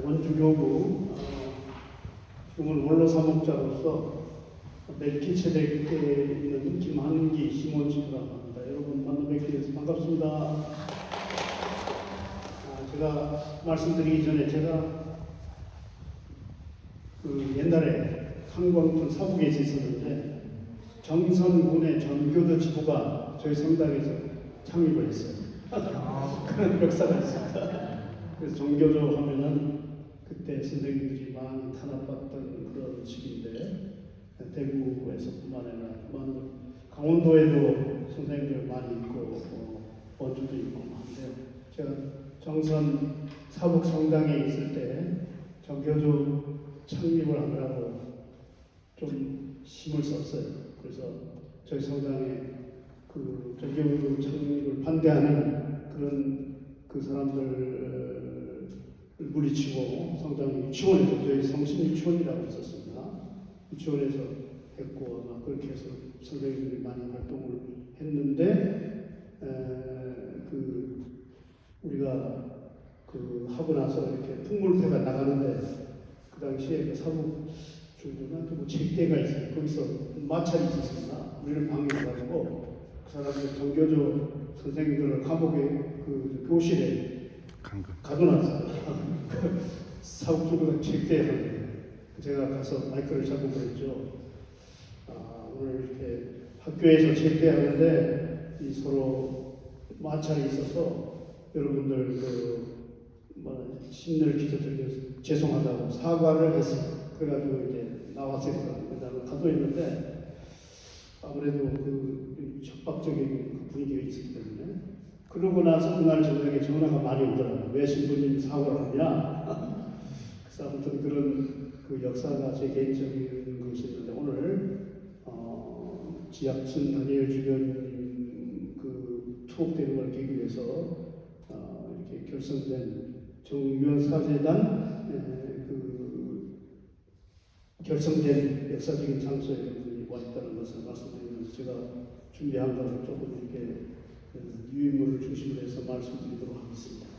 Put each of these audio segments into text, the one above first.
원주교구 지금은 원로 사목자로서 멜키체덱에 있는 김한기 시몬씨라고 합니다. 여러분 만나 뵙게 돼서 반갑습니다. 제가 말씀드리기 전에 제가 옛날에 한광촌 사북에 있었는데 정선군의 전교조 지부가 저희 성당에서 창립을 했어요. 그런 역사가 있습니다. 그래서 정교조 하면은 그때 선생님들이 많이 탄압받던 그런 시기인데 대구에서뿐만 아니라 강원도에도 선생님들 많이 있고 원주도 있고 한데 제가 정선 사북 성당에 있을 때 정교조 창립을 하느라고 좀 힘을 썼어요. 그래서 저희 성당에 그 정교조 창립을 반대하는 그런 그 사람들을 물리치고 성당 유치원에서 저희 성심 유치원이라고 있었습니다. 유치원에서 했고 아마 그렇게 해서 선생님들이 많이 활동을 했는데 우리가 하고 나서 이렇게 풍물패가 나가는데 그 당시에 그 사북 중도나 뭐 책대가 있어요. 거기서 마찰이 있었습니다. 우리는 방해해가지고 그 사람들 정교조 선생님들을 감옥에 그 교실에 가둬놨어요. 사북 중도가 책대하는데 제가 가서 마이크를 잡고 그랬죠. 오늘 이렇게 학교에서 책대하는데 이 서로 마찰이 있어서 여러분들 심려를 기저드려서 죄송하다고 사과를 했어요. 그래가지고 이제 나왔어요. 그다음에 가둬있는데 아무래도 협박적인 분위기가 있었기 때문에 그러고 나서 그날 저녁에 전화가 많이 오더라고요. 왜 신부님 사과를 하냐? 그래서 아무튼 그런 역사가 제 개인적인 것이 있는데 오늘 지학순 다니엘 주변 투옥되는 걸 계기로 해서 이렇게 결성된 정유현사재단 결성된 역사적인 장소에 여러분이 와 있다는 것을 말씀드리면서 제가 준비한 것을 조금 이렇게 유인물을 중심으로 해서 말씀드리도록 하겠습니다.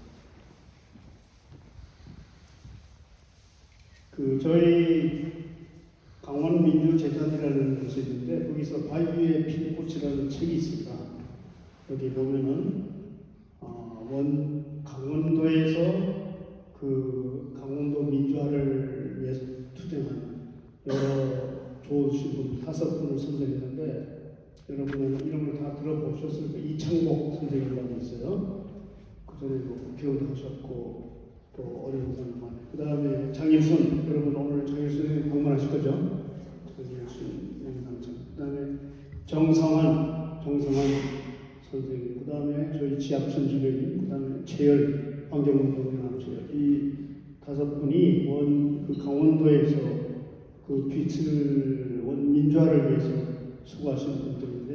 저희 강원민주재단이라는 것이 있는데 거기서 바위에 핀 꽃이라는 책이 있습니다. 여기 보면은 강원도에서 강원도 민주화를 위해서 투쟁한 여러 좋으신 분 5분을 선정했는데 여러분은 이름을 다 들어보셨을 거예요. 이창복 선생님이라고 있어요. 그 전에 국회의원도 하셨고 또 어려운 사람 많아요. 그 다음에 장일순, 여러분 오늘 장일순에 방문하실 거죠? 장일순 영상장. 그 다음에 정성환 선생님, 그 다음에 저희 지학순 주교님, 그 다음에 최열 환경운동연합 최열. 이 5분이 강원도에서 빛을 민주화를 위해서 수고하신 분들인데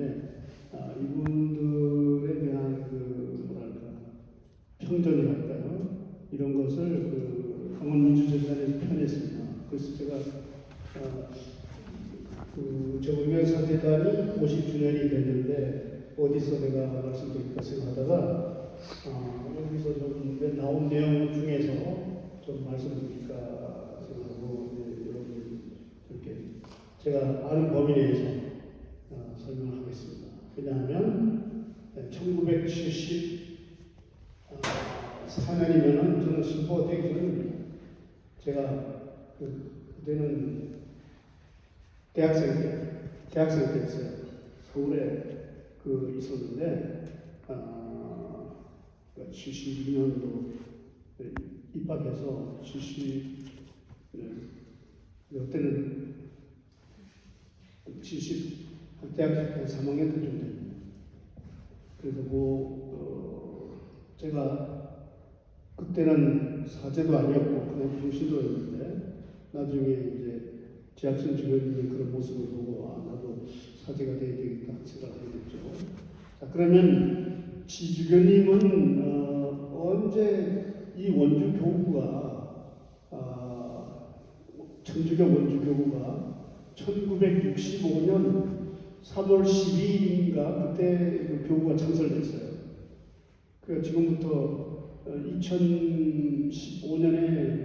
이분들에 대한 평전이랄까요? 이런 것을 강원민주재단에서 표현했습니다. 그래서 제가 정유현사재단이 50주년이 됐는데 어디서 내가 말씀드릴까 생각하다가 여기서 좀 나온 내용 중에서 좀 말씀드릴까 생각하고 여러분 이렇게 제가 아는 범위 내에서 설명을 하겠습니다. 왜냐하면 1974년이면은 저는 신부가 되기 전입니다. 제가 그때는 대학생 때였어요. 서울에 있었는데 72년도 입학해서 그때는 대학교 3학년 때쯤 됩니다. 그래서 제가 그때는 사제도 아니었고 그냥 평신도였는데 나중에 이제 지학순 주교님의 그런 모습을 보고 나도 사제가 돼야 되겠다 생각하게 됐죠. 자, 그러면 지주교님은 언제 이 원주 교구가 천주교 원주 교구가 1965년 3월 12일인가 그때 교구가 창설됐어요. 그 지금부터 2015년에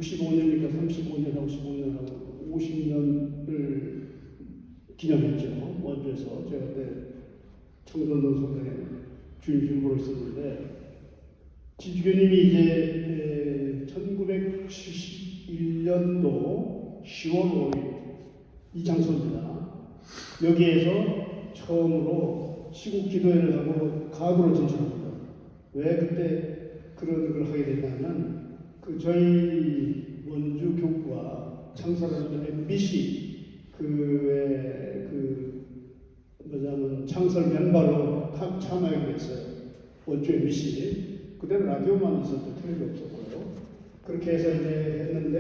65년이니까 35년하고 15년하고 50년을 기념했죠. 원주에서 제가 그때 청전도서관에 주임 주무로 있었는데 지주교님이 이제 1971년도 10월 5일 이 장소입니다. 여기에서 처음으로 시국 기도회를 하고 가도로 진출합니다. 왜 그때 그런 걸 하게 됐냐면 저희 원주 교구와 창설하는 MBC 뭐냐면 창설 멤버로 참여하게 됐어요. 원주 MBC. 그때는 라디오만 있었죠. 텔레비 없었고요. 그렇게 해서 이제 했는데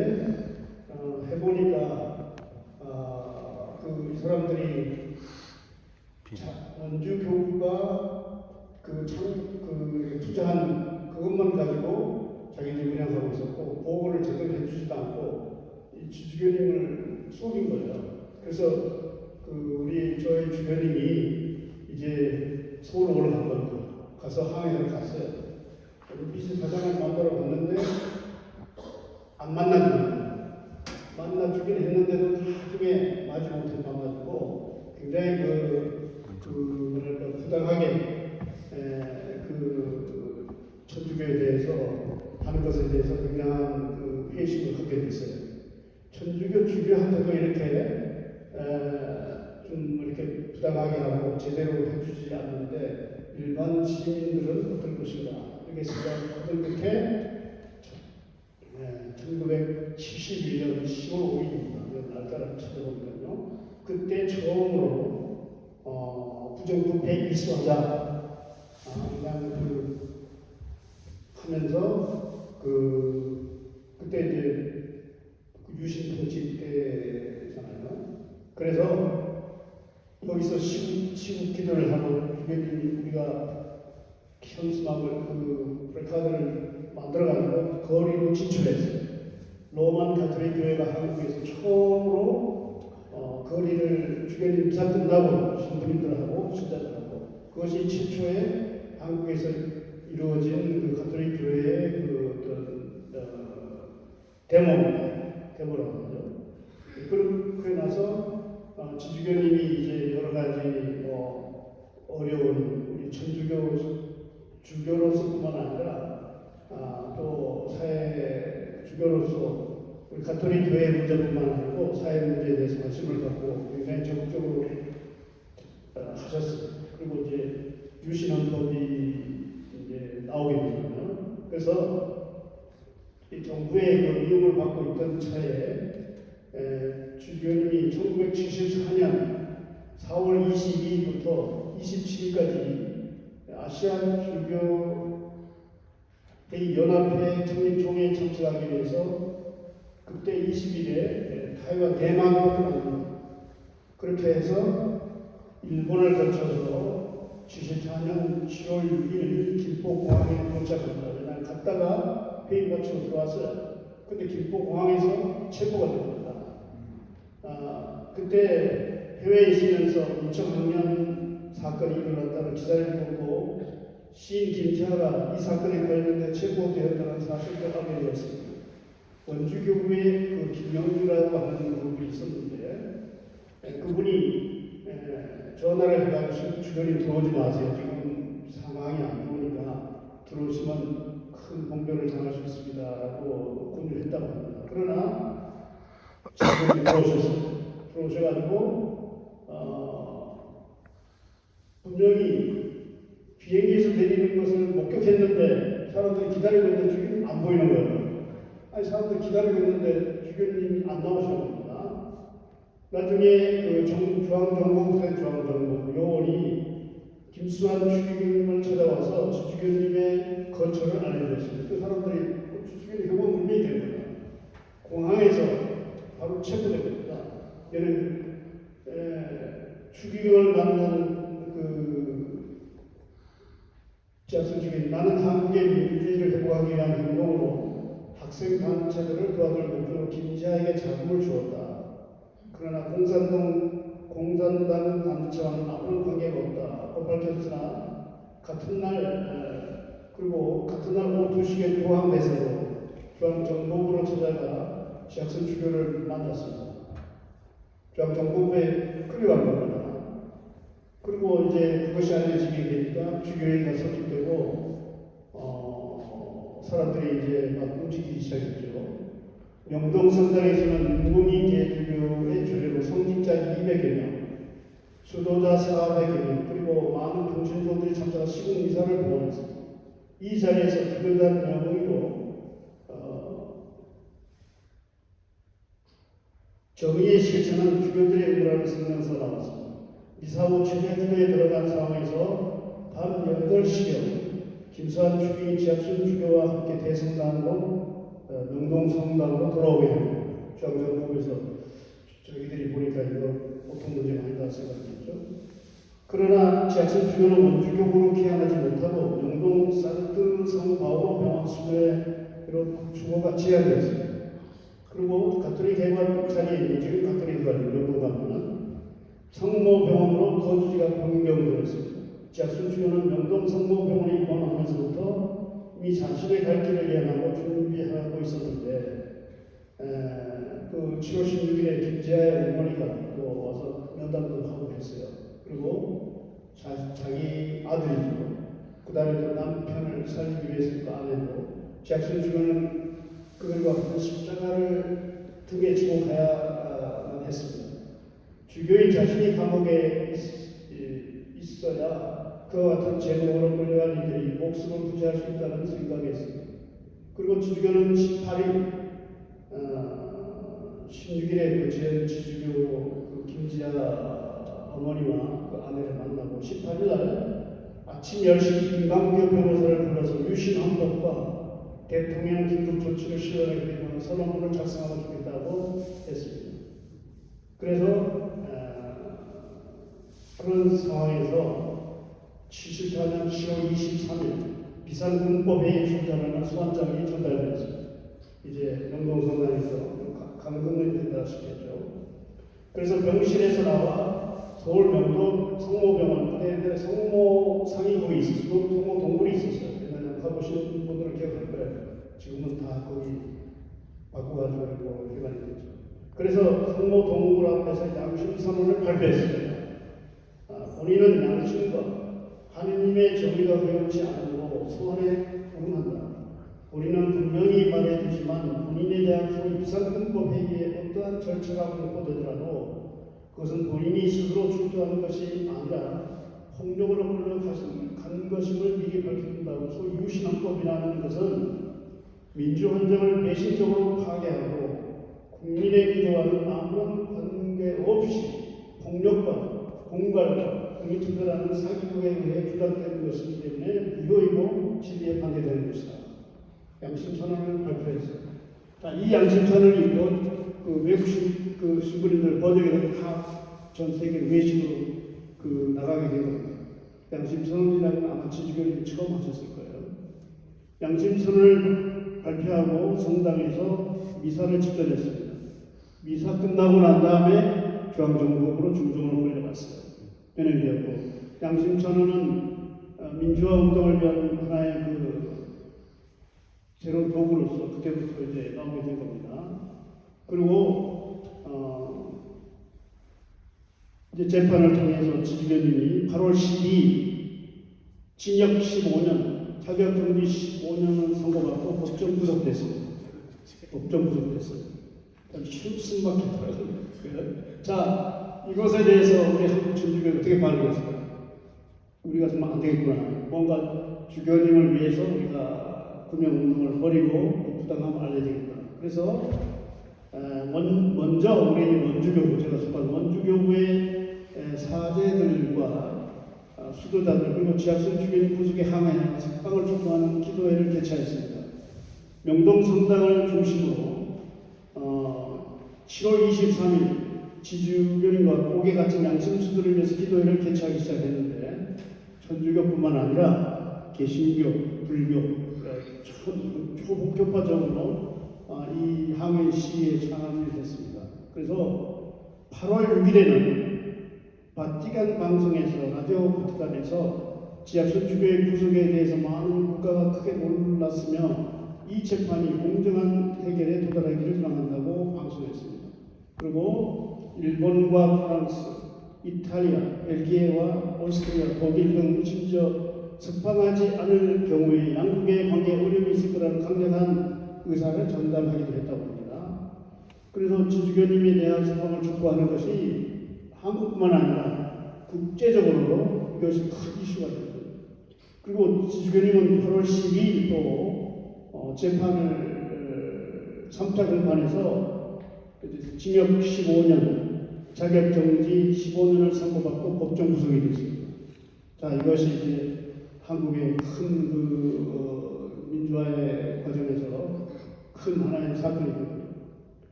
해보니까 그 사람들이 원주 교구가 투자한 그것만 가지고 자기들이 운영하고 있었고 보고를 제대로 해주지도 않고 이 주교님을 속인 거예요. 그래서 저희 주교님이 이제 서울 올라간 거예요. 가서 항해를 갔어요. MBC 사장을 만나러 갔는데 안 만나주긴 했는데도 나중에 마지 못해가지고 굉장히 뭐랄까 부당하게 천주교에 대해서 하는 것에 대해서 굉장한 회의심을 갖게 됐어요. 천주교 주교한테도 이렇게 좀 이렇게 부당하게 하고 제대로 해주지 않는데 일반 시민들은 어떨 것인가 이렇게 생각하던 끝에 1971년 10월 5일입니다. 날짜를 찾아보면요. 그때 처음으로 부정부패 일수하자 그냥 하면서 그때 이제 유신 통치 때잖아요. 그래서 거기서 시국 기도를 하고 우리가 현수막을 플래카드를 만들어가지고 거리로 진출했어요. 로만 가톨릭 교회가 한국에서 처음으로 거리를 주교님 미사 끝나고 신부님들하고 신자들하고 그것이 최초의 한국에서 이루어진 가톨릭 교회의 데모라고 하죠. 그러고 나서 지주교님이 이제 여러 가지 어려운 우리 천주교 주교로서뿐만 아니라 또 사회 주교로서 우리 가톨릭 교회 문제뿐만 아니고 사회 문제에 대해서 관심을 갖고 굉장히 적극적으로 하셨어요. 그리고 이제 유신헌법이 이제 나오게 되잖아요. 그래서 이 정부의 위협을 받고 있던 차에 주교님이 1974년 4월 22일부터 27일까지 아시안 주교 대연합회 창립총회에 참석하기 위해서 그때 20일에 타이완 대만으로 떠납니다. 그렇게 해서 일본을 거쳐서 74년 7월 6일 김포공항에 도착합니다. 왜냐하면 갔다가 회의 마치고 들어왔어요. 근데 김포공항에서 체포가 됩니다. 그때 해외에 있으면서 2006년 사건이 일어났다는 기사를 보고 시인 김치하가 이 사건에 관련된 체포되었다는 사실을 알게 되었습니다. 원주교구에 김영주라고 하는 그룹이 있었는데 그분이 전화를 해가지고 주변에 들어오지 마세요. 지금 상황이 안 좋으니까 들어오시면 큰 공변을 당할 수 있습니다. 라고 권유했다고 합니다. 그러나 주변이 들어오셨어요. 들어오셔가지고 분명히 비행기에서 내리는 것을 목격했는데 사람들이 기다리고 있는데 주교님 안 보이는 거예요. 아니 사람들이 기다리고 있는데 주교님이 안 나오시는 겁니다. 나중에 중앙정보부 요원이 김수환 주교님을 찾아와서 주교님의 거처를 알려줬어요. 그 사람들이 주교님 병원 분명히 된 거예요. 공항에서 바로 체포됩니다. 얘는 추기경을 만난 지학생 중에 나는 한국의 민주주의를 회복하기 위한 행동으로 학생 단체들을 도와줄 목표로 김지아에게 자금을 주었다. 그러나 공산당 단체와는 아무런 관계가 없다고 밝혔으나 같은 날 오후 2시에 포항 내에서 중앙정보부로 찾아가 지학선 주교를 만났습니다. 중앙정보부에 끌려간 겁니다. 그리고 이제 그것이 알려지게 되니까 주교회가 설립되고 사람들이 이제 막 움직이기 시작했죠. 명동성당에서는 윤봉희 대주교의 주례로 성직자 200여 명, 수도자 400여 명, 그리고 많은 동신종들이 참석한 시국미사를 보냈습니다. 이 자리에서 주교단 명의로 정의의 실천은 주교들의 의무라는 성명서 나왔습니다. 미사 후 최대기도에 들어간 상황에서 밤 8시경 김수환 주기 지학순 주교와 함께 대성당으로 명동성당으로 돌아오게 됩니다. 중앙정부에서 저희들이 보니까 이거 보통 문제가 아니다 생각했죠. 그러나 지학순 주교는 원주교부로 귀환하지 못하고 명동 산트 성바오로 병원 수도에로 주거가 제한되었습니다. 그리고 가톨릭 개관자리에 지금 가톨릭 관리 명동 가면은 성모병원으로 거주지가 변경되었습니다. 지학순 주교는 명동 성모병원에 입원하면서부터 이미 자신의 갈 길을 예언하고 준비하고 있었는데 그 7월 16일에 김재하의 어머니가 또 와서 면담도 하고 했어요. 그리고 자기 아들이죠. 그 다음에 또 남편을 살리기 위해서 그 아내도 지학순 주교는 그들과 같은 십자가를 등에 지고 가야만 했습니다. 주교인 자신이 감옥에 있어야 그와 같은 제목으로 끌려간 이들이 목숨을 부지할 수 있다는 생각이었습니다. 그리고 주교는 18일, 16일에 그 지주교 그 김지아 어머니와 그 아내를 만나고 18일 날 아침 10시 임강규 변호사를 불러서 유신 헌법과 대통령 긴급 조치를 실현하게 되는 선언문을 작성하고 주겠다고 했습니다. 그래서 그런 상황에서 74년 10월 23일 비상군법회의에 출전하는 소환장이 전달되었습니다. 이제 명동성당에서 감금이 된다시피 했죠. 그래서 병실에서 나와 서울 명동 성모병원, 그때 성모 상위국이 있었고 성모 동굴이 있었어요. 옛날에 가보신 분들은 기억할 거예요. 지금은 다 거기 바꿔가지고 개관이 됐죠. 그래서 성모 동굴 앞에서 양심선언을 발표했습니다. 본인은 양심과 하느님의 정의가 배우지 않으므로 소원에 불응한다. 우리는 분명히 말해주지만 본인에 대한 소위 비상근법 회의에 어떠한 절차가 공포되더라도 그것은 본인이 스스로 출두하는 것이 아니라 폭력으로 끌려간 것임을 미리 밝힌다고. 소위 유신헌법이라는 것은 민주헌정을 배신적으로 파괴하고 국민의 기도와는 아무런 관계없이 폭력과 공갈과 국민투표라는 사기극에 의해 주장되는 것이기 때문에 유효이고 진리에 반대되는 것이다. 양심선언을 발표했어요. 이 양심선언을 읽고 그 외국 신부님들 번역에는 다 전 세계 외신으로 나가게 된 겁니다. 양심선언이라는 아마 지주교님이 처음 하셨을 거예요. 양심선언을 발표하고 성당에서 미사를 집전했습니다. 미사 끝나고 난 다음에 중앙정부로 중정으로 끌려갔어요. 변형되었고, 양심선언은 민주화 운동을 위한 하나의 새로운 도구로서 그때부터 이제 나오게 된 겁니다. 그리고 이제 재판을 통해서 지주교님이 8월 12일 징역 15년, 자격정지 15년을 선고받고 법정 구속됐습니다. 법정 구속됐어요. 숨막히더라고요. 자, 이것에 대해서 우리 한국 천주교는 어떻게 반응했을까요? 우리가 정말 안 되겠구나. 뭔가 주교님을 위해서 우리가 구명운동을 버리고 부당함을 알려야 되겠다. 그래서 먼저 우리 원주교부, 제가 속한 원주교부의 사제들과 수도자들 그리고 지학순 주교님 구속에 항해하는 석방을 촉구하는 기도회를 개최했습니다. 명동 성당을 중심으로 7월 23일 지주교님과 옥에 갇힌 양심수들을 위해서 기도회를 개최하기 시작했는데 천주교뿐만 아니라 개신교, 불교, 초복교파적으로 이 항해 시위에 참여를 했습니다. 그래서 8월 6일에는 바티칸 방송에서 라디오 바티칸에서 지학순 주교의 구속에 대해서 많은 국가가 크게 놀랐으며 이 재판이 공정한 해결에 도달하기를 희망한다고 방송했습니다. 그리고 일본과 프랑스, 이탈리아, 벨기에와 오스트리아, 독일 등 심지어 석방하지 않을 경우에 양국의 관계에 어려움이 있을 거라는 강력한 의사를 전달하기도 했다고 합니다. 그래서 지주교님에 대한 석방을 촉구하는 것이 한국뿐만 아니라 국제적으로도 이것이 큰 이슈가 됐습니다. 그리고 지주교님은 8월 12일 또 재판을 3차 공판에서 징역 15년, 자격정지 15년을 선고받고 법정 구속이 됐습니다. 자, 이것이 이제 한국의 큰 민주화의 과정에서 큰 하나의 사건이거든요.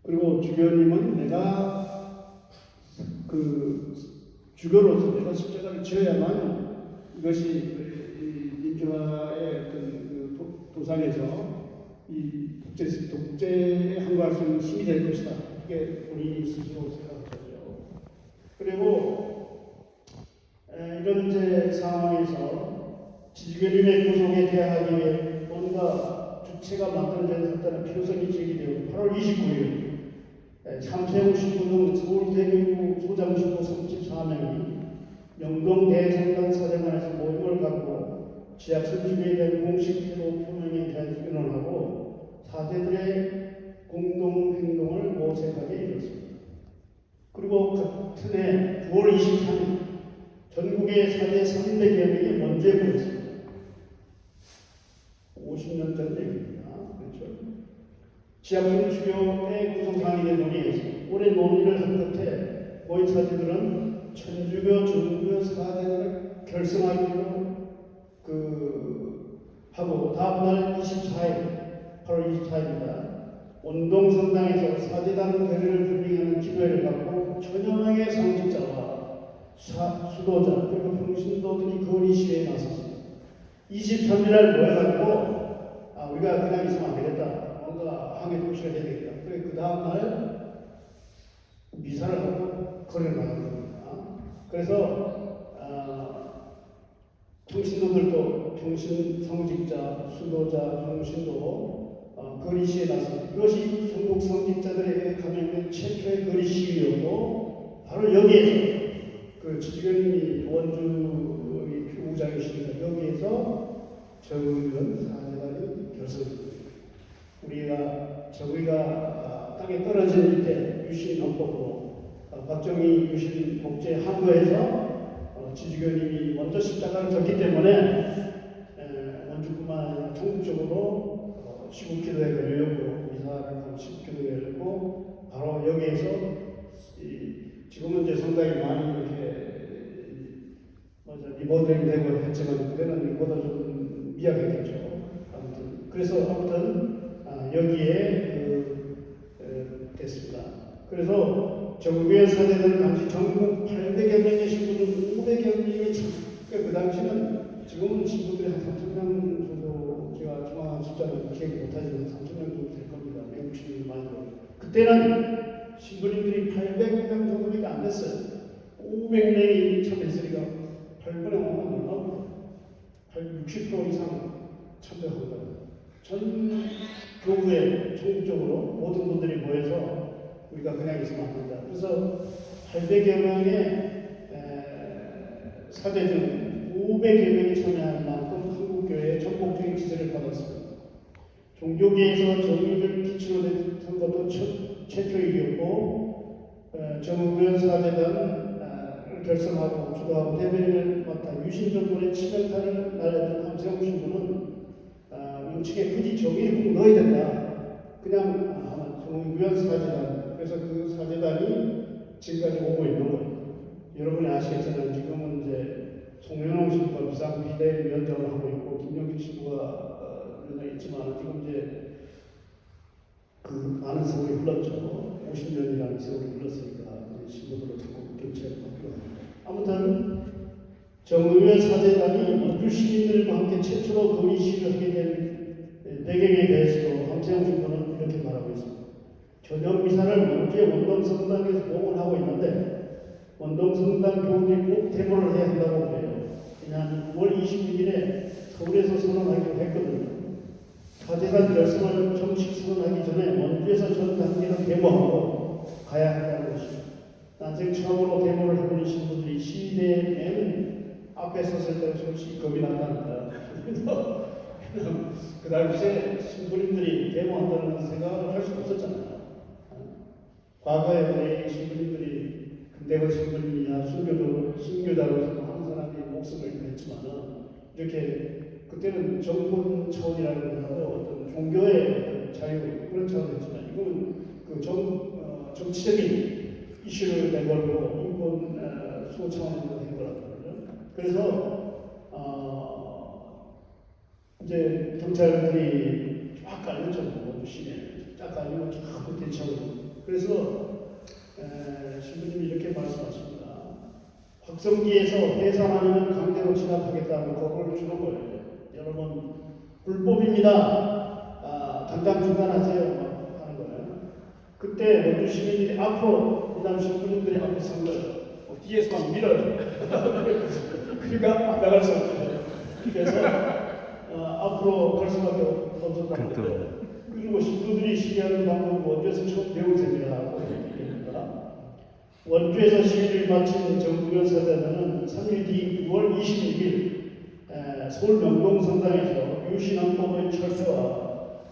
그리고 주교님은 내가 주교로서 내가 십자가를 지어야만 이것이 민주화의 도상에서 이 독재에 항거할 수 있는 힘이 될 것이다. 이게 본인이 스스로 생각하죠. 그리고 이런 이제 상황에서 지주교님의 구속에 대항하기 위해 뭔가 주체가 만들어져야 한다는 필요성이 제기되고 8월 29일 참세우 신부 등 서울대교구 소장 신부 34명이 명동 대성당 사장관에서 모임을 갖고 지하 선출에 대한 공식 태도 표명에 대한 의논하고 사제들의 공동행동을 모색하게 이뤘습니다. 그리고 같은 해 9월 23일 전국의 사제 300여 명이 먼저 모였습니다. 50년 전 얘기입니다. 그렇죠? 지하순 주교의 구성상인의 논의에서 오랜 논의를 한 끝에 모인 사제들은 천주교, 정주교 사제를 결성하기로 하고 다음날 24일, 8월 24일입니다. 원동성당에서 사제단 교회를 분리하는 기도회를 갖고 천여 명의 상직자와 수도자 그리고 평신도들이 거리 시위에 나섰습니다. 23일날 모여가지고 우리가 그냥 있으면 안 되겠다. 뭔가 항해 조치를 해야 되겠다. 그래서 그 다음날 미사를 하고 거리를 나간 겁니다. 그래서 평신도들도 평신 성직자, 수도자, 평신도 거리 시위에 나섰습니다. 이것이 전국 성직자들에게 감행된 최초의 거리 시위였고 바로 여기에서 지주교님이 원주 교우장이시니까 여기에서 정의원 사제단이 결성됩니다. 저희가 땅에 떨어진 밑에 유신 헌법으로 박정희 유신 복제 항거에서 지주교님이 먼저 십자가를 졌기 때문에 원주뿐만 아니라 전국적으로 시국기도회가 열렸고 미사를 시국기도회가 열렸고 바로 여기에서 지금은 이제 상당히 많이 이렇게 리모델링 되고 했지만 그때는 이보다 좀 미약했겠죠. 아무튼 여기에 됐습니다. 그래서 정교회 사제들은 당시 전국 800여 명의 신부들 500여 명이 그 당시는 지금은 신부들이 한 3,000명 정도 제가 정확한 숫자는 기억 못하지만 3,000명 정도 될 겁니다. 외국 신부들 많이 들어요. 그때는 신부님들이 800명 정도밖에 안 됐어요. 500명이 참여했으니까 8분의 5는 얼마입니다. 60% 이상 참여한 거예요. 전 교구에 전국적으로 모든 분들이 모여서 우리가 그냥 있으면 안 된다. 그래서 800여 명의 사제 중 500여 명이 참여할 만큼 한국교회의 전폭적인 지지를 받았습니다. 종교계에서 정의를 기초로 한 것도 최초의 일이었고 정의원 사제단을 결성하고 주도하고 대변인을 맡아 유신정권의 치명타를 날렸던 함세웅 신부는 우측에 굳이 정의를 꼭 넣어야 된다. 그냥 정의원 사제단. 그래서 그 사제단이 지금까지 오고 있는 거예요. 여러분이 아시겠지만 지금은 이제 송영홍 신부가 비상비대위원장을 하고 있고 김영주 신부가 위원장이 있지만 지금 이제 많은 세월이 흘렀죠. 50년이라는 세월이 흘렀으니까 신부들로 자꾸 교체가 필요합니다. 아무튼 정의원 사제단이 원주 시민들과 함께 최초로 거리 시위를 하게 된 배경에 대해서도 함세웅 신부는 이렇게 말하고 있습니다. 저녁 미사를 원주의 원동성당에서 봉헌하고 있는데 원동성당 교우들이 꼭 데모를 해야 한다고 그래요. 지난 9월 26일에 서울에서 선언하기로 했거든요. 사제단 결성을 정식 선언하기 전에 원주에서 전 단계로 데모하고 가야 한다는 것이죠. 난생 처음으로 데모를 해보는 신부들이 시위대에 맨 앞에 섰을 때 솔직히 겁이 난답니다. 그 당시에 신부님들이 데모한다는 생각을 할 수 없었잖아요. 과거에 우리 신부님들이 근대거 신부님이나 순교자로서 한 사람이 목숨을 냈지만은 이렇게 그때는 정권 차원이라고 하고 어떤 종교의 어떤 자유 그런 차원이었지만 이거는 그 정치적인 이슈를 내걸고 인권 수호 차원에서 한 거라거든요. 그래서 이제 경찰들이 쫙 깔렸죠. 시내 쫙 깔리고 쫙 대처하고. 그래서 신부님이 이렇게 말씀하십니다. 확성기에서 해산하면 강제로 진압하겠다고 겁을 주는 거예요. 여러분 불법입니다. 당장 중단하세요. 막 하는 거예요. 그때 원주 시민들이 앞으로 이단 신부님들이 앞에 선 거예요. 뒤에서 막 밀어요. 그러니까 안 나갈 수 없어요. 그래서 앞으로 갈 수밖에 없었다는 거예요. 그리고 신부들이 시위하는 방법은 원주에서 처음 배운 셈이라고 얘기합니다. 원주에서 시위를 마친 정부현 사장은 3일 뒤 9월 26일 서울 명동성당에서 유신헌법의 철폐와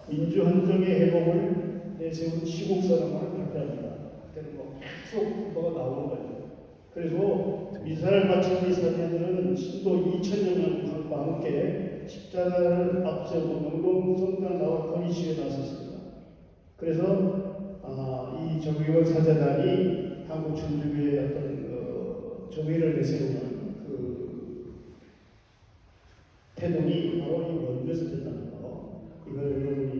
민주헌정의 회복을 내세운 시국선언을 발표합니다. 그때는 뭐 계속 뭐가 나오는 거예요. 그리고 미사를 마친 이 사제들은 신도 2000여 명과 함께 십자가를 앞세우고 명동성당 나와 거리 시위에 나섰습니다. 그래서 이 정의원 사제단이 한국 천주교의 어떤 정의를 내세우는 그 태동이 바로 이 원주에서 됐다는 거. 이걸 여러분이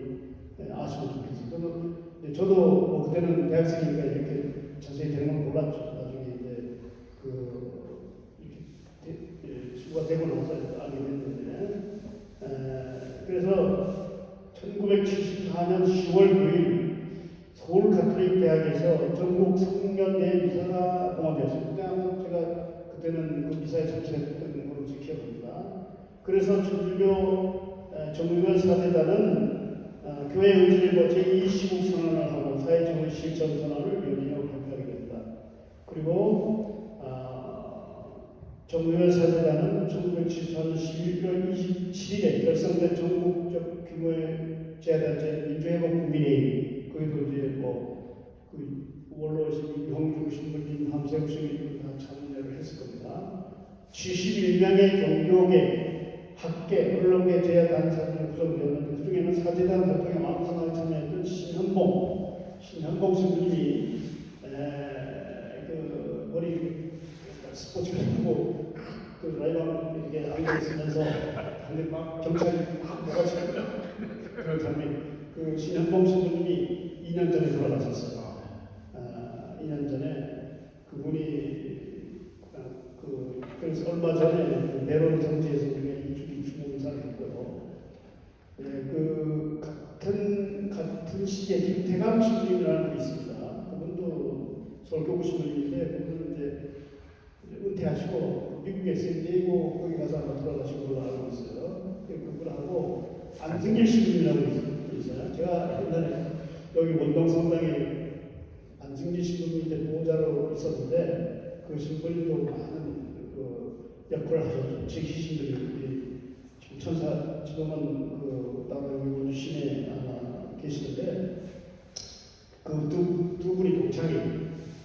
아시면 좋겠어요. 저도 뭐 그때는 대학생이니까 이렇게 자세히 되는 건 몰랐죠. 나중에 이제 이렇게 수가 되고 나서 알게 됐는데, 그래서 1974년 10월 9일 서울 가톨릭 대학에서 전국 성년대 미사가 공헌되었습니다. 제가 그때는 그 미사에 참석했던 걸로 기억합니다. 그래서 정유교 사제단은 교회 의지를 제2시국 선언을 하고 사회정의 실천 선언을 연이어 발표하게 됩니다. 그리고 정유교 사제단은 1974년 11월 27일에 결성된 전국적 규모의 제단체 민주회복 국민회의 거기도 이제 그 원로 시민, 형주 신부님, 함세욱 시민들 다 참여를 했을 겁니다. 71명의 종교계, 학계, 언론계 제야 단체들이 구성되었는데 그 중에는 사제단 활동에 왕성하게 참여했던 신현봉 신부님이 그 머리 스포츠를 하고 그 라이방 이렇게 앉아 있으면서 막 경찰이 막 몰아치는 그런 장면. 그 신현봉 신부님이 2년 전에 돌아가셨어요. 2년 전에 그분이 그래서 얼마 전에 내론 성지에서 우리가 이주기 추모사를 했고요. 그 같은 시기에 김태감 신부님이라는 분이 있습니다. 그분도 서울교구 신부님인데 그분은 이제 은퇴하시고 미국에 있고 거기 가서 아마 돌아가신 걸로 알고 있어요. 그분하고 안승길 신부님이라고 있어요. 제가 옛날에 여기 원동성당에 안승길 신부님이 보호자로 있었는데 그 신부님도 많은 역할을 하셨죠. 제기신들이 천사 지금은 나도 시내 아마 계시는데 그 두 분이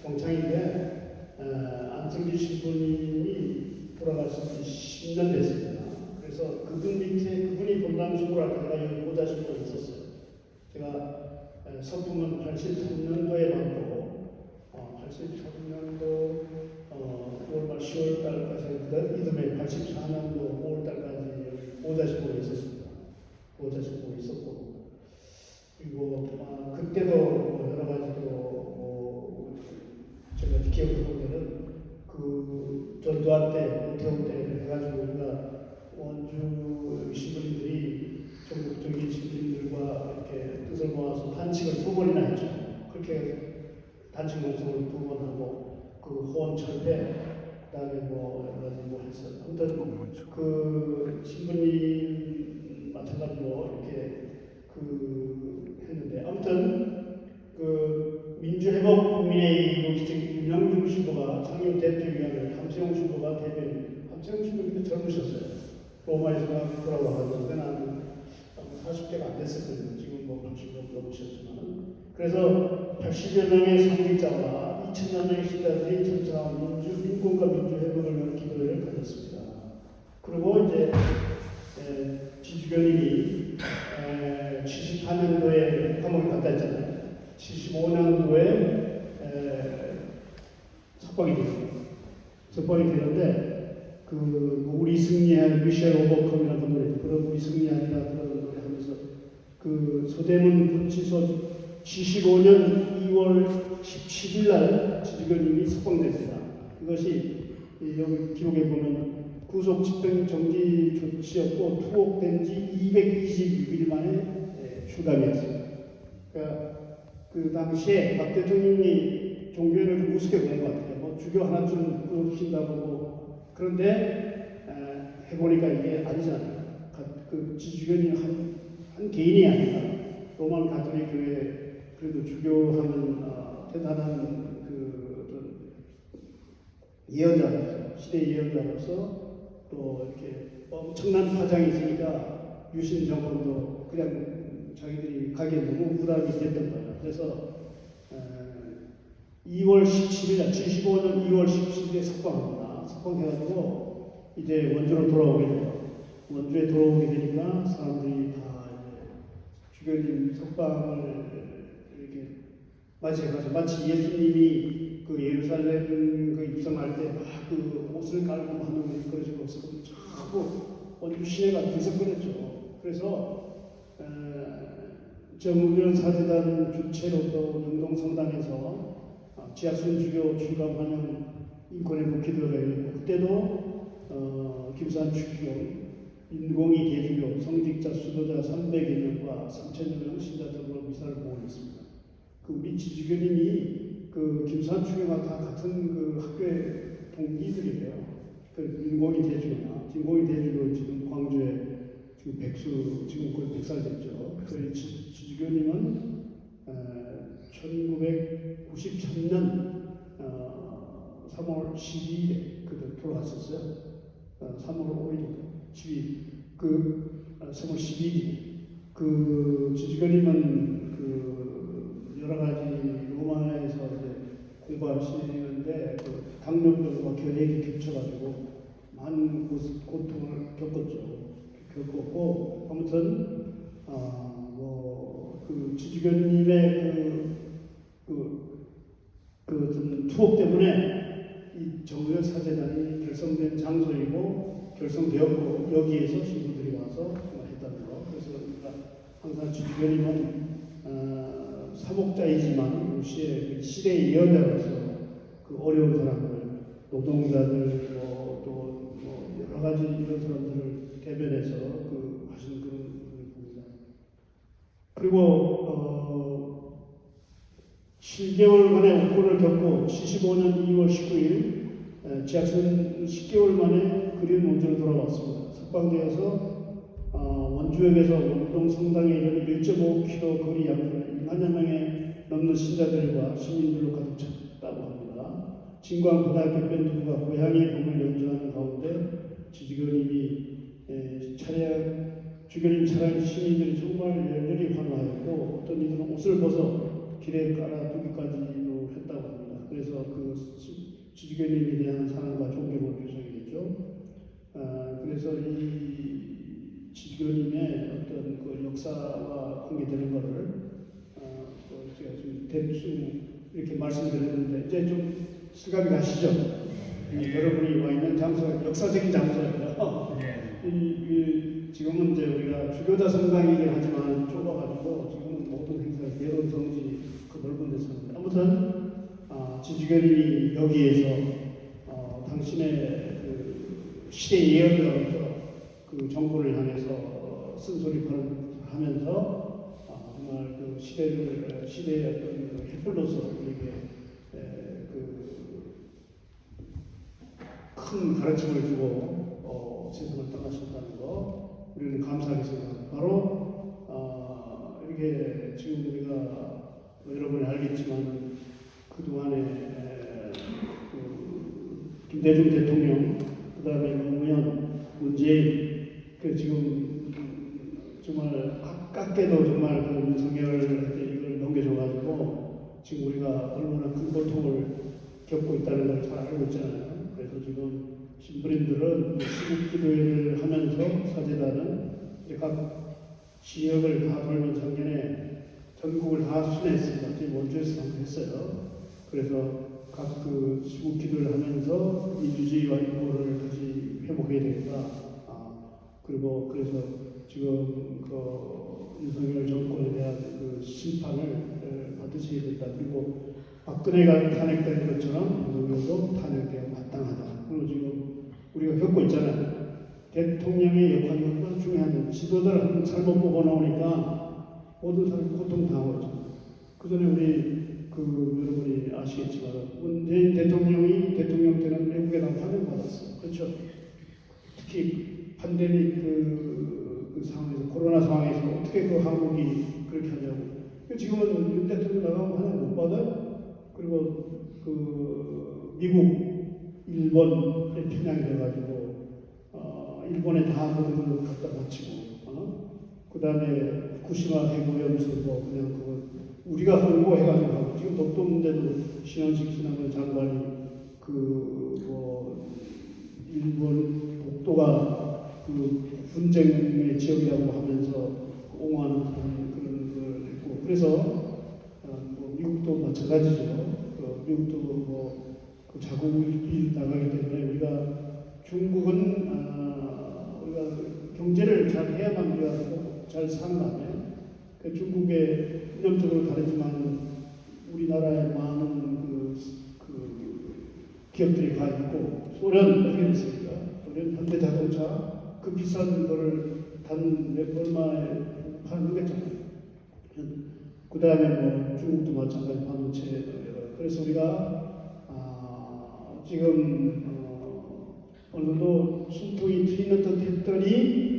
동창인데 안승길 신부님이 돌아가신 지 10년 됐습니다. 그래서 그분 밑에 그분이 본당신부를 할 때가 여기 보좌 신부가 있었어요. 제가 서품은 83년도에 받고 83년도 9월말 10월달까지 이듬해 84년도 5월달까지 보좌신부가 있었습니다. 보좌신부가 있었고 그리고 그때도 여러 가지로 제가 기억하고 있는 그 전두환 때, 태우 때 해가지고 우리가 원주 신부님들이 전국적인 신부님들과 이렇게 뜻을 모아서 단식을 2번이나 했죠. 그렇게 단식 농성을 2번 하고 그 호원 철폐 그다음에 뭐 여러 가지 뭐 했어요. 아무튼 그 신부님 마찬가지로 이렇게 했는데 아무튼 민주회복 국민의힘 지금 윤영중 후보가 창녕 대표위원회 함세웅 후보가 대변인 함세웅 후보 근데 젊으셨어요. 로마에서 돌아와가지고 그때는 40대가 안 됐었거든요. 지금 뭐 80도 넘으셨지만 그래서 80여 명의 상직자와 2천여 명의 신자들이 전사한 인권과 민주회복을 위한 기도회를 가졌습니다. 그리고 이제 지주교님이 74년도에 감옥에 갔다 했잖아요. 75년도에 석방이 되는데 우리 승리한 미셸 오버컴이라는 노래, 그런 우리 승리하리라 그런 노래 하면서 서대문 구치소 75년 2월 17일 날 지주교님이 석방됩니다. 이것이 여기 기록에 보면 구속 집행 정지 조치였고 투옥된 지 226일 만에 출감이었습니다. 그러니까 그 당시에 박 대통령이 종교를 좀 우습게 본 것 같아요. 뭐 주교 하나쯤 구속시킨다고 그런데 해보니까 이게 아니잖아요. 그 지주교니 한 개인이 아니라 로마 가톨릭 교회 그래도 주교하는 대단한 어떤 예언자로서 시대 예언자로서 또 이렇게 엄청난 파장이 있으니까 유신 정권도 그냥 자기들이 가기에 너무 부담이 됐던 거예요. 그래서 2월 17일, 75년 2월 17일에 석방합니다. 석방해가지고 이제 원주로 돌아오게 돼요. 원주에 돌아오게 되니까 사람들이 다 주교님 석방을 이렇게 맞이해가지고 마치 예수님이 예루살렘 입성할 때 막 옷을 깔고 하는 그런 식으로 자꾸 원주 시내가 들썩거렸죠. 그래서 정의원 사제단 주체로 또 영동성당에서 지하순 주교 출감하는 인권의 목회도가 있고 그때도 김수환 주교, 인공이 대주교, 성직자, 수도자 300여 명과 3천여 명 신자들로 미사를 봉헌했습니다. 우리 지주교님이 김수환 주교가 다 같은 학교의 동기들이래요. 인공이 대주교나 인공이 대주교 지금 광주에 지금 백수 지금 거의 100살 됐죠. 저희 지주교님은 1993년 3월 12일에 돌아왔었어요. 3월 5일, 12일, 3월 12일. 지주교님은 여러 가지 로마에서 이제 공부하시는데 당뇨병과 결핵이 겹쳐가지고 많은 고통을 겪었고 아무튼 지주교님의 투옥 때문에 이 정의원 사제단이 결성된 장소이고 결성되었고 여기에서 신부들이 와서 했다는 거. 그래서 우리가 항상 지주교님은 사목자이지만 시대의 예언자로서 어려운 사람들, 노동자들, 또 여러 가지 이런 사람들을 대변해서 하신 그런 분입니다. 그리고 7개월간의 옥고를 겪고 75년 2월 19일 지하철 10개월 만에 그리운 원주로 돌아왔습니다. 석방되어서 원주역에서 원동 성당에 이르는 1.5km 거리 약 1만여 명의 넘는 신자들과 시민들로 가득 찼다고 합니다. 진광고등학교 밴드부가 고향의 봄을 연주하는 가운데 지주교님이 주교님 차량 시민들이 정말 열렬히 환호하였고 어떤 이들은 옷을 벗어 길에 깔아두기까지도 했다고 합니다. 그래서 지주교님에 대한 사랑과 존경을 표시하겠죠. 그래서 이 지주교님의 어떤 역사와 관계되는 것을 제가 지금 대충 이렇게 말씀드렸는데 이제 좀 실감이 가시죠? 여러분이 와 있는 장소가 역사적인 장소예요. 지금은 이제 우리가 주교자 성당이긴 하지만 좁아가지고 지금은 모든 행사가 대론 성지 넓은 데서 하는데 아무튼 지주교님이 여기에서 당신의 시대 예언자로서 정부를 향해서 쓴소리하면서 정말 시대의 어떤 햇불로서 우리에게 큰 가르침을 주고 세상을 떠나셨다는 거 우리는 감사하게 생각합니다. 바로 그게 지금 우리가 여러분이 알겠지만 그동안에 김대중 대통령, 그 다음에 노무현, 문재인, 그 지금 정말 아깝게도 정말 그 윤석열한테 이걸 넘겨줘가지고 지금 우리가 얼마나 큰 고통을 겪고 있다는 걸 잘 알고 있잖아요. 그래서 지금 신부님들은 시국기도회를 하면서 사제단은 이제 각 지역을 다 돌면 작년에 전국을 다 순회했습니다. 지금 원주에서 했어요. 그래서 각 그 시국기도를 하면서 민주주의와 인권을 다시 회복해야 되겠다. 그리고 그래서 지금 그 윤석열 정권에 대한 그 심판을 받으셔야 된다. 그리고 박근혜가 탄핵된 것처럼 윤석열도 탄핵되어 마땅하다. 그리고 지금 우리가 겪고 있잖아요. 대통령의 역할이 얼마나 중요한데 지도자를 한번 잘못 보고 나오니까 모든 사람이 고통당하고 있죠. 그 전에 우리 여러분이 아시겠지만 문재인 대통령이 대통령 때는 외국에 나가 환영받았어요. 그렇죠? 특히 팬데믹 그 상황에서 코로나 상황에서 어떻게 그 한국이 그렇게 하냐고. 지금은 윤 대통령 나가면 환영 못 받아요. 그리고 그 미국, 일본에 편향이 돼가지고 일본에 다 모든 걸 갖다 바치고 그 다음에 후쿠시마 핵오염수 뭐 그냥 그거 우리가 홍보해가지고 하고 지금 독도 문제도 신원식 지난번 장관이 뭐 일본 독도가 그 분쟁의 지역이라고 하면서 옹호하는 그런 걸 했고 그래서 뭐 미국도 마찬가지죠. 미국도 그 자국이 나가기 때문에 우리가 중국은 우리가 경제를 잘 해야만 우리가 잘 사는 거 아니에요? 그 중국의 이념적으로 다르지만 우리나라에 많은 그 기업들이 가 있고 소련 어떻게 됐습니까? 소련 현대자동차 그 비싼 거를 단 몇 얼마에 파는 거잖아요. 그 다음에 뭐 중국도 마찬가지 반도체 그래서 우리가 지금 어느 정도 숨통이 트이는 듯 했더니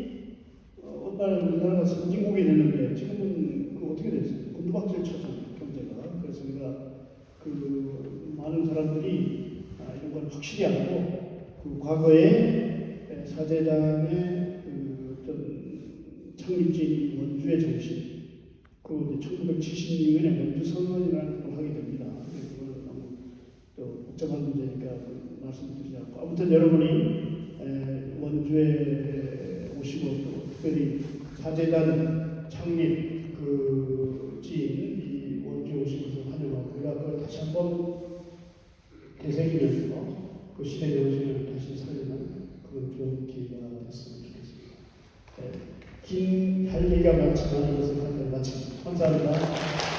우리나라가 선진국이 되는데 지금은 어떻게 됐어요? 곤두박질 쳤잖아요, 경제가. 그래서 우리가 많은 사람들이 이런 걸 확실히 알고 과거에 사제당의 어떤 창립지 원주의 정신 그리고 1976년에 원주선언이라는 걸 하게 됩니다. 그걸 너무 또 복잡한 문제니까 말씀드리지 않고 아무튼 여러분이 원주에 오시고 또 특별히 사제단 창립 지인 이 원주에 오시면서 환영하고 우리가 그걸 다시 한번 되새기면서 그 시대 정신을 다시 살리는 그런 좋은 기회가 됐으면 좋겠습니다. 긴 할 얘기가 많지만 이것을 마치겠습니다. 감사합니다.